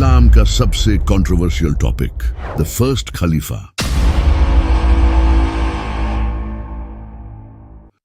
इस्लाम का सबसे controversial topic, the first खलीफा।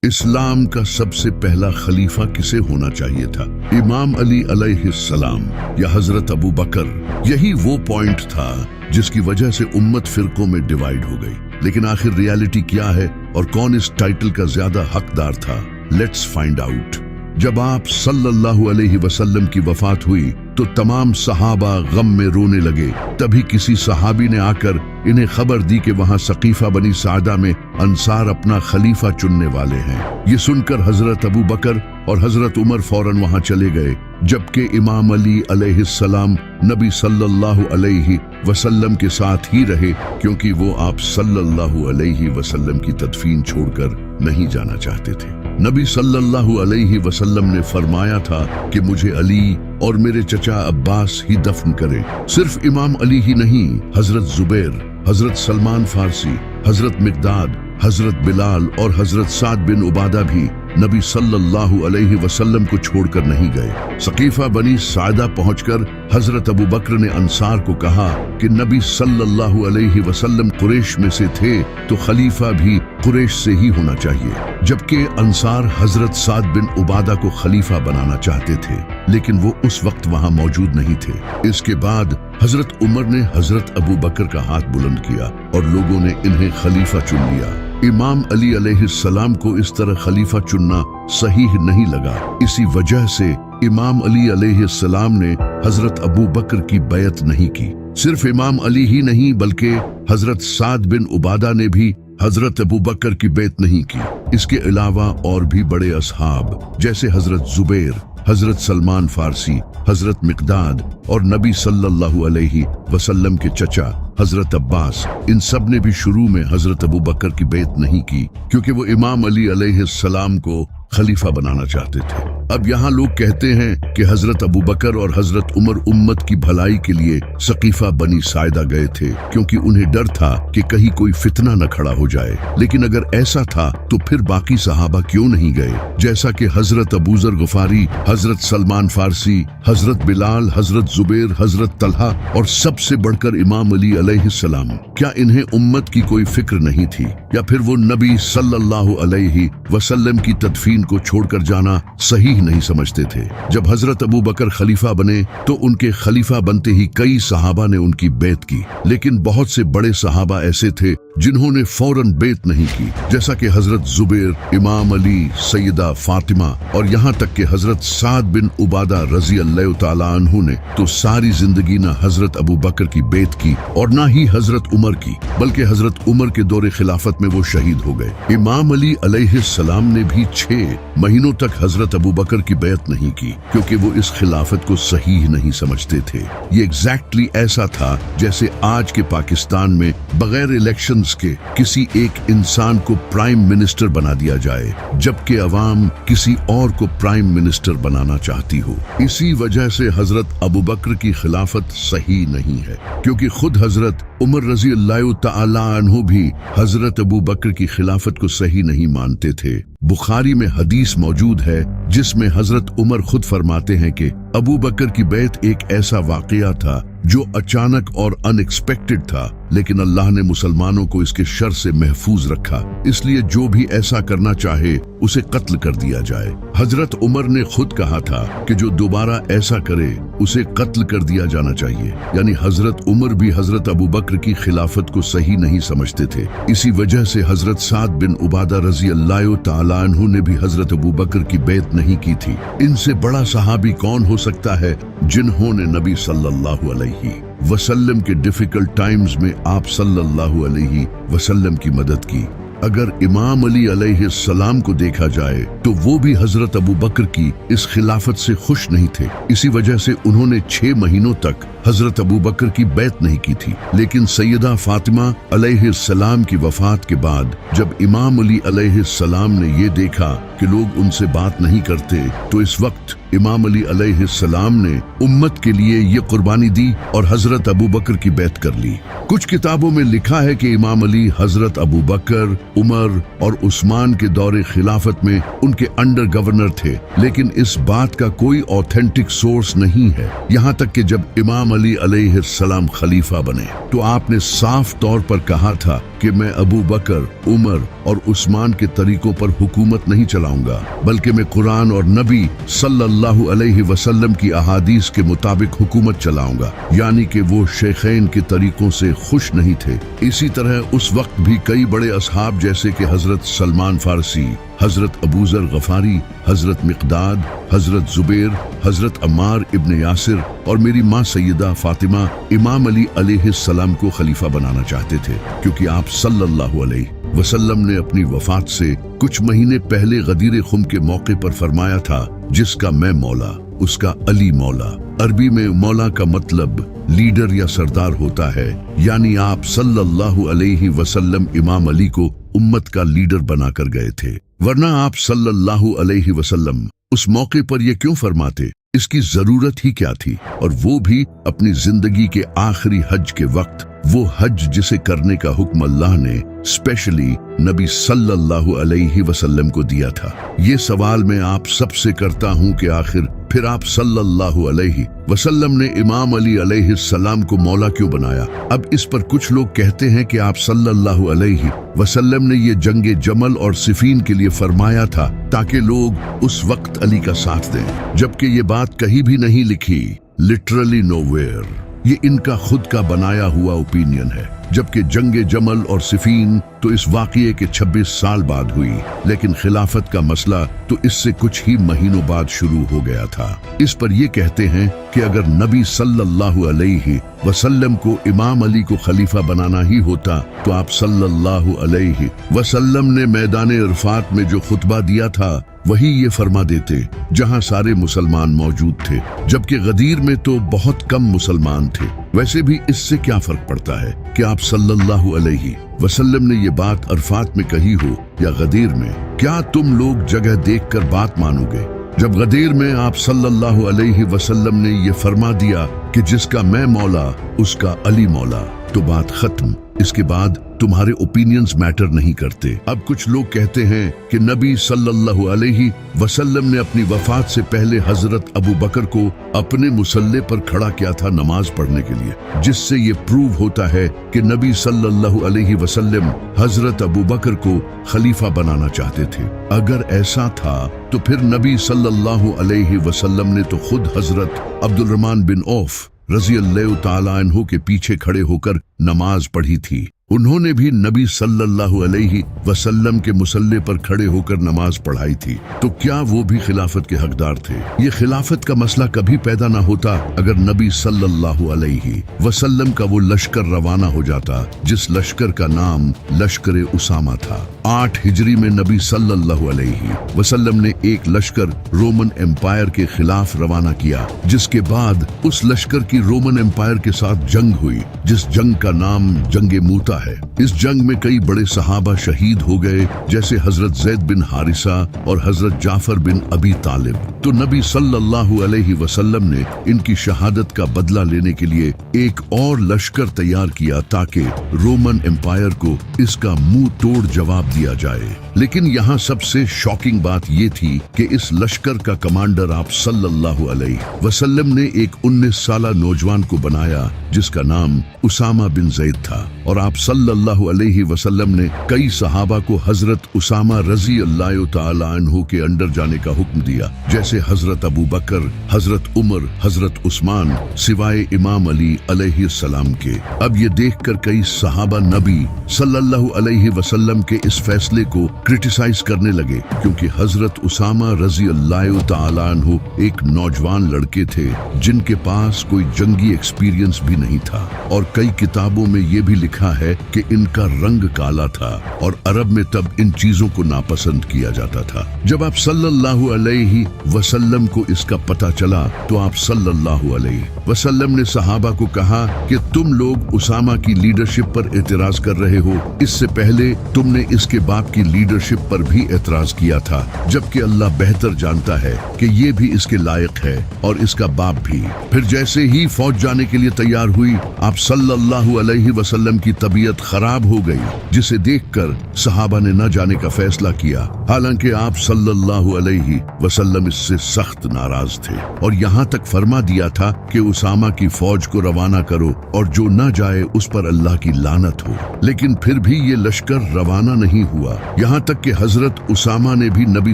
इस्लाम का सबसे पहला खलीफा किसे होना चाहिए था? इमाम अली अलैहिस्सलाम या हजरत अबू बकर? यही वो पॉइंट था जिसकी वजह से उम्मत फिरकों में डिवाइड हो गई। लेकिन आखिर रियलिटी क्या है और कौन इस टाइटल का ज्यादा हकदार था? Let's find out. जब आप सल्लल्लाहु अलैहि वसल्लम की वफात हुई तो तमाम सहाबा गम में रोने लगे। तभी किसी सहाबी ने आकर इन्हें खबर दी कि वहां सकीफा बनी सादा में अंसार अपना खलीफा चुनने वाले हैं। ये सुनकर हजरत अबू बकर और हजरत उमर फौरन वहां चले गए, जबकि इमाम अली अलैहिस्सलाम नबी सल्लल्लाहु अलैहि वसल्लम के साथ ही रहे, क्योंकि वो आप सल्लल्लाहु अलैहि वसल्लम की तदफीन छोड़कर नहीं जाना चाहते थे। नबी सल्लल्लाहु अलैहि वसल्लम ने फरमाया था कि मुझे अली और मेरे चचा अब्बास ही दफन करें। सिर्फ इमाम अली ही नहीं, हजरत जुबैर, हजरत सलमान फारसी, हजरत मिकदाद, हजरत बिलाल और हजरत साद बिन उबादा भी नबी सल्लल्लाहु अलैहि वसल्लम को छोड़कर नहीं गए। सकीफा बनी सादा पहुंचकर हजरत अबू बकर ने अंसार को कहा कि नबी सल्लल्लाहु अलैहि वसल्लम कुरैश में से थे तो खलीफा भी कुरैश से ही होना चाहिए। जबकि अंसार हजरत साद बिन उबादा को खलीफा बनाना चाहते थे, लेकिन वो उस वक्त वहां मौजूद नहीं थे। इसके बाद हजरत उमर ने हजरत अबू बकर का हाथ बुलंद किया और लोगों ने इन्हें खलीफा चुन लिया। इमाम अली अलैहिस्सलाम को इस तरह खलीफा चुनना सही नहीं लगा। इसी वजह से इमाम अली अलैहिस्सलाम ने हजरत अबू बकर की बैत नहीं की। सिर्फ इमाम अली ही नहीं, बल्कि हजरत साद बिन उबादा ने भी हजरत अबू बकर की बैत नहीं की। इसके अलावा और भी बड़े असहाब जैसे हजरत जुबैर, हजरत सलमान फारसी, हजरत मिकदाद और नबी सल्लल्लाहु अलैहि वसल्लम के चचा हजरत अब्बास, इन सब ने भी शुरू में हजरत अबू बकर की बैत नहीं की, क्योंकि वो इमाम अली अलैहिस्सलाम को खलीफा बनाना चाहते थे। अब यहाँ लोग कहते हैं कि हजरत अबू बकर और हजरत उमर उम्मत की भलाई के लिए सकीफा बनी सायदा गए थे, क्योंकि उन्हें डर था कि कहीं कोई फितना न खड़ा हो जाए। लेकिन अगर ऐसा था तो फिर बाकी सहाबा क्यों नहीं गए? जैसा कि हजरत अबू जर गफारी, हजरत सलमान फारसी, हजरत बिलाल, हजरत जुबैर, हजरत तलहा और सबसे बढ़कर इमाम अली अलैहिस्सलाम, क्या इन्हें उम्मत की कोई फिक्र नहीं थी? या फिर वो नबी सल्लल्लाहु अलैहि वसल्लम की तदफीन को छोड़कर जाना सही नहीं समझते थे? जब हजरत अबू बकर खलीफा बने तो उनके खलीफा बनते ही कई सहाबा ने उनकी बैत की, लेकिन बहुत से बड़े सहाबा ऐसे थे जिन्होंने फौरन बैत नहीं की, जैसा कि हजरत जुबैर, इमाम अली, सैयदा फातिमा और यहाँ तक कि हजरत साद बिन उबादा रजी अल्लाह तआला अन्हु ने तो सारी जिंदगी न हजरत अबू बकर की बैत की और ना ही हजरत उमर की, बल्कि हजरत उमर के दौरे खिलाफत में वो शहीद हो गए। इमाम अली अलैहिस्सलाम ने भी 6 महीनों तक हजरत अबू बकर की बैत नहीं की, क्योंकि वो इस खिलाफत को सही नहीं समझते थे। ये एग्जैक्टली ऐसा था जैसे आज के पाकिस्तान में बगैर इलेक्शंस के किसी एक इंसान को प्राइम मिनिस्टर बना दिया जाए, जबकि अवाम किसी और को प्राइम मिनिस्टर बनाना चाहती हो। इसी वजह से हजरत अबू बकर की खिलाफत सही नहीं है, क्योंकि खुद हजरत उमर रजी अल्लाह तआला अन्हु भी हजरत अबू बकर की खिलाफत को सही नहीं मानते थे। बुखारी में हदीस मौजूद है जिसमें हजरत उमर खुद फरमाते हैं कि अबू बकर की बैत एक ऐसा वाकया था जो अचानक और अनएक्सपेक्टेड था, लेकिन अल्लाह ने मुसलमानों को इसके शर से महफूज रखा, इसलिए जो भी ऐसा करना चाहे उसे कत्ल कर दिया जाए। हजरत उमर ने खुद कहा था कि जो दोबारा ऐसा करे उसे कत्ल कर दिया जाना चाहिए। यानी हजरत उमर भी हजरत अबू बकर की खिलाफत को सही नहीं समझते थे। इसी वजह से हजरत साद बिन उबादा रजी अल्लाह तआला अन्हु ने भी हजरत अबू बकर की बैत नहीं की थी। इनसे बड़ा सहाबी कौन हो सकता है जिन्होंने नबी सल्लल्लाहु अलैहि वसल्लम के डिफिकल्ट टाइम्स में आप सल्लल्लाहु अलैहि वसल्लम की मदद की? अगर इमाम अली अलैहिस्सलाम को देखा जाए तो वो भी हजरत अबू बकर की इस खिलाफत से खुश नहीं थे। इसी वजह से उन्होंने 6 महीनों तक हजरत अबू बकर की बैत नहीं की थी। लेकिन सैयदा फातिमा अलैहिस्सलाम की वफात के बाद जब इमाम अली अलैहिस्सलाम ने ये देखा कि लोग उनसे बात नहीं करते, तो इस वक्त इमाम अली अलैहिस्सलाम ने उम्मत के लिए ये कुर्बानी दी और हजरत अबू बकर की बैत कर ली। कुछ किताबों में लिखा है कि इमाम अली हजरत अबू बकर, उमर और उस्मान के दौरे खिलाफत में उनके अंडर गवर्नर थे, लेकिन इस बात का कोई ऑथेंटिक सोर्स नहीं है। यहाँ तक कि जब इमाम अली अलैहिस्सलाम खलीफा बने तो आपने साफ तौर पर कहा था कि मैं अबू बकर, उमर और उस्मान के तरीकों पर हुकूमत नहीं चलाऊंगा, बल्कि मैं कुरान और नबी सल्लल्लाहु अलैहि वसल्लम की अहादीस के मुताबिक हुकूमत चलाऊंगा। यानी कि वो शेखैन के तरीकों से खुश नहीं थे। इसी तरह उस वक्त भी कई बड़े असहाब जैसे कि हजरत सलमान फारसी, हजरत अबू ज़र गफारी, हजरत मिक़दाद, हजरत जुबैर, हजरत अम्मार इब्न यासिर और मेरी माँ सैयदा फातिमा इमाम अली अलैहिस्सलाम को खलीफा बनाना चाहते थे, क्योंकि आप सल्लल्लाहु अलैहि वसल्लम ने अपनी वफात से कुछ महीने पहले गदीर खुम के मौके पर फरमाया था, जिसका मैं मौला उसका अली मौला। अरबी में मौला का मतलब लीडर या सरदार होता है, यानी आप सल्लल्लाहु अलैहि वसल्लम इमाम अली को उम्मत का लीडर बनाकर गए थे। वरना आप सल्लल्लाहु अलैहि वसल्लम उस मौके पर ये क्यों फरमाते? इसकी जरूरत ही क्या थी? और वो भी अपनी जिंदगी के आखिरी हज के वक्त, वो हज जिसे करने का हुक्म अल्लाह ने स्पेशली नबी सल्लल्लाहु अलैहि वसल्लम को दिया था। ये सवाल मैं आप सबसे करता हूँ कि आखिर फिर आप सल्लल्लाहु अलैहि वसल्लम ने इमाम अली अलैहिस्सलाम को मौला क्यों बनाया? अब इस पर कुछ लोग कहते हैं कि आप सल्लल्लाहु अलैहि वसल्लम ने ये जंगे जमल और सिफीन के लिए फरमाया था ताकि लोग उस वक्त अली का साथ दें, जबकि ये बात कहीं भी नहीं लिखी, लिटरली नोवेयर। ये इनका खुद का बनाया हुआ ओपिनियन है। जबकि जंगे जमल और सिफीन तो इस वाक़ये के 26 साल बाद हुई, लेकिन खिलाफत का मसला तो इससे कुछ ही महीनों बाद शुरू हो गया था। इस पर ये कहते हैं कि अगर नबी सल्लल्लाहु अलैहि वसल्लम को इमाम अली को खलीफा बनाना ही होता तो आप सल्लल्लाहु अलैहि वसल्लम ने मैदान इरफात में जो खुतबा दिया था वही ये फरमा देते, जहां सारे मुसलमान मौजूद थे, जबकि गदीर में तो बहुत कम मुसलमान थे। वैसे भी इससे क्या फर्क पड़ता है कि आप सल्लल्लाहु अलैहि वसल्लम ने ये बात अरफात में कही हो या गदीर में? क्या तुम लोग जगह देखकर बात मानोगे? जब गदीर में आप सल्लल्लाहु अलैहि वसल्लम ने ये फरमा दिया कि जिसका मैं मौला उसका अली मौला, तो बात खत्म। इसके बाद तुम्हारे ओपिनियंस मैटर नहीं करते। अब कुछ लोग कहते हैं कि नबी सल्लल्लाहु अलैहि वसल्लम ने अपनी वफात से पहले हजरत अबू बकर को अपने मुसल्ले पर खड़ा किया था नमाज पढ़ने के लिए, जिससे ये प्रूव होता है कि नबी सल्लल्लाहु अलैहि वसल्लम हजरत अबू बकर को खलीफा बनाना चाहते थे। अगर ऐसा था तो फिर नबी सल्लल्लाहु अलैहि वसल्लम ने तो खुद हजरत अब्दुल रहमान बिन औफ रज़ी अल्लाह ताला अन्हु के पीछे खड़े होकर नमाज पढ़ी थी। उन्होंने भी नबी सल्लल्लाहु अलैहि वसल्लम के मुसल्ले पर खड़े होकर नमाज पढ़ाई थी। तो क्या वो भी खिलाफत के हकदार थे? ये खिलाफत का मसला कभी पैदा ना होता अगर नबी सल्लल्लाहु अलैहि वसल्लम का वो लश्कर रवाना हो जाता जिस लश्कर का नाम लश्कर उसामा था। 8 हिजरी में नबी सल्लल्लाहु अलैहि वसल्लम ने एक लश्कर रोमन एम्पायर के खिलाफ रवाना किया, जिसके बाद उस लश्कर की रोमन एम्पायर के साथ जंग हुई, जिस जंग का नाम जंगे मूता है। इस जंग में कई बड़े सहाबा शहीद हो गए, जैसे हजरत ज़ैद बिन हारिसा और हजरत जाफर बिन अबी तालिब। तो नबी सल्लल्लाहु अलैहि वसल्लम ने इनकी शहादत का बदला लेने के लिए एक और लश्कर तैयार किया ताकि रोमन एम्पायर को इसका मुंह तोड़ जवाब दिया जाए। लेकिन यहाँ सबसे शॉकिंग बात ये थी कि इस लश्कर का कमांडर आप सल्लल्लाहु अलैहि वसल्लम ने एक 19 साला नौजवान को बनाया जिसका नाम उसामा बिन ज़ैद था, और आप सल्लल्लाहु अलैहि वसल्लम ने कई सहाबा को हजरत उसामा रज़ी अल्लाह ताला अन्हु के अंडर जाने का हुक्म दिया, जैसे हजरत अबू बकर, हजरत उमर, हजरत उस्मान, सिवाय इमाम अली अलैहिस्सलाम के। अब ये देखकर कई सहाबा नबी सल्लल्लाहु अलैहि वसल्लम के इस फैसले को क्रिटिसाइज करने लगे, क्योंकि हजरत उसामा रज़ी अल्लाह ताला अन्हु एक नौजवान लड़के थे जिनके पास कोई जंगी एक्सपीरियंस भी नहीं था, और कई किताबों में ये भी लिखा है कि इनका रंग काला था, और अरब में तब इन चीजों को नापसंद किया जाता था। जब आप सल्लल्लाहु अलैहि वसल्लम को इसका पता चला तो आप सल्लल्लाहु अलैहि वसल्लम ने सहाबा को कहा कि तुम लोग उसामा की लीडरशिप पर एतराज कर रहे हो, इससे पहले तुमने इसके बाप की लीडरशिप लीडरशिप पर भी एतराज किया था, जबकि अल्लाह बेहतर जानता है कि ये भी इसके लायक है और इसका बाप भी। फिर जैसे ही फौज जाने के लिए तैयार हुई, आप सल्लल्लाहु अलैहि वसल्लम की तबीयत खराब हो गई, जिसे देखकर सहाबा ने न जाने का फैसला किया। हालांकि आप सल्लल्लाहु अलैहि वसल्लम इससे सख्त नाराज थे और यहाँ तक फरमा दिया था कि उसामा की फौज को रवाना करो और जो न जाए उस पर अल्लाह की लानत हो। लेकिन फिर भी ये लश्कर रवाना नहीं हुआ। यहाँ तक कि हजरत उसामा ने भी नबी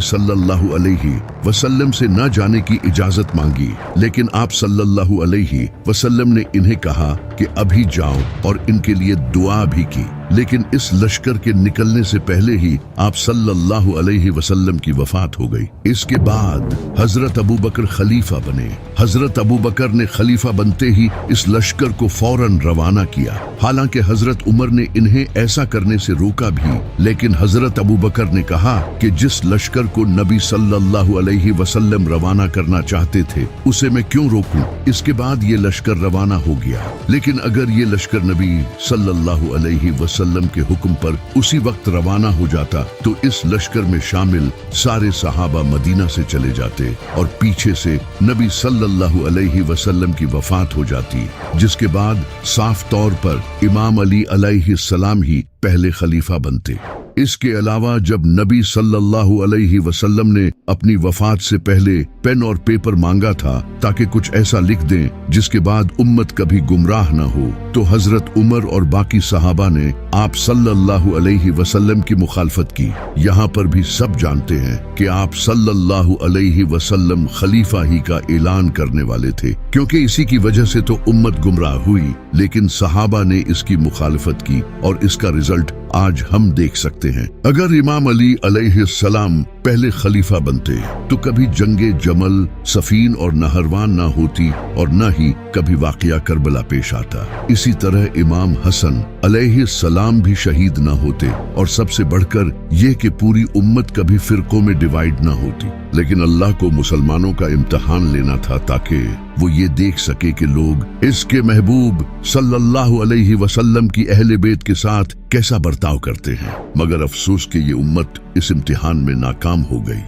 सल्लल्लाहु अलैहि वसल्लम से न जाने की इजाजत मांगी, लेकिन आप सल्लल्लाहु अलैहि वसल्लम ने इन्हें कहा कि अभी जाओ और इनके लिए दुआ भी की। लेकिन इस लश्कर के निकलने से पहले ही आप सल्लल्लाहु अलैहि वसल्लम की वफात हो गई। इसके बाद हजरत अबू बकर खलीफा बने। हजरत अबू बकर ने खलीफा बनते ही इस लश्कर को फौरन रवाना किया। हालांकि हजरत उमर ने इन्हें ऐसा करने से रोका भी, लेकिन हजरत अबू बकर ने कहा कि जिस लश्कर को नबी सल्लल्लाहु अलैहि वसल्लम रवाना करना चाहते थे उसे मैं क्यों रोकूं। इसके बाद ये लश्कर रवाना हो गया। लेकिन अगर ये लश्कर नबी सल्लल्लाहु अलैहि वसल्लम के हुक्म पर उसी वक्त रवाना हो जाता तो इस लश्कर में शामिल सारे सहाबा मदीना से चले जाते और पीछे से नबी सल्लल्लाहु अलैहि वसल्लम की वफात हो जाती, जिसके बाद साफ तौर पर इमाम अली अलैहिस्सलाम ही पहले खलीफा बनते। इसके अलावा जब नबी सल्लल्लाहु अलैहि वसल्लम ने अपनी वफात से पहले पेन और पेपर मांगा था ताकि कुछ ऐसा लिख दें जिसके बाद उम्मत कभी गुमराह न हो, तो हजरत उमर और बाकी सहाबा ने आप सल्लल्लाहु अलैहि वसल्लम की मुखालफत की। यहाँ पर भी सब जानते हैं कि आप सल्लल्लाहु अलैहि वसल्लम खलीफा ही का ऐलान करने वाले थे, क्योंकि इसी की वजह से तो उम्मत गुमराह हुई। लेकिन सहाबा ने इसकी मुखालफत की और इसका रिजल्ट आज हम देख सकते हैं। अगर इमाम अली अलैहिस्सलाम पहले खलीफा बनते तो कभी जंगे जमल, सफीन और नहरवान ना होती और न ही कभी वाकया करबला पेश आता। इसी तरह इमाम हसन अलैहिस्सलाम भी शहीद ना होते और सबसे बढ़कर ये कि पूरी उम्मत कभी फिरकों में डिवाइड ना होती। लेकिन अल्लाह को मुसलमानों का इम्तिहान लेना था ताकि वो ये देख सके कि लोग इसके महबूब सल्लल्लाहु अलैहि वसल्लम की अहले बैत के साथ कैसा बर्ताव करते हैं। मगर अफसोस कि ये उम्मत इस इम्तिहान में नाकाम हो गई।